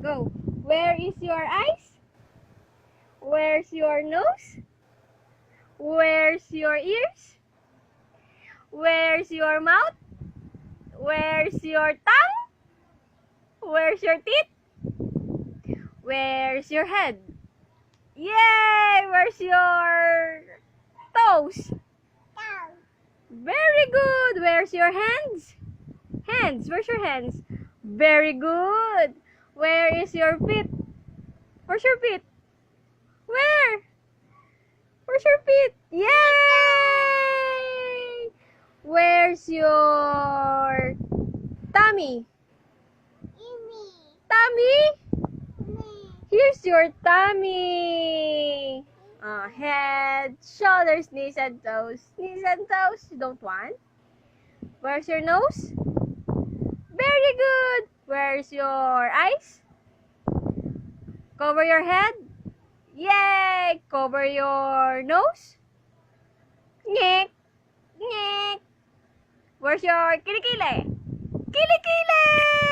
Go. Where is your eyes? Where's your nose? Where's your ears? Where's your mouth? Where's your tongue? Where's your teeth? Where's your head? Yay! Where's your toes? Very good. Where's your hands? Hands. Where's your hands? Very good. Where is your feet? Where's your feet? Where? Where's your feet? Yay! Where's your tummy? Tummy? Here's your tummy. Head, shoulders, knees, and toes. Knees and toes. You don't want? Where's your nose? Very good. Where's your eyes? Cover your head. Yay! Cover your nose. Nyek. Nyek. Where's your kilikili? Kilikili!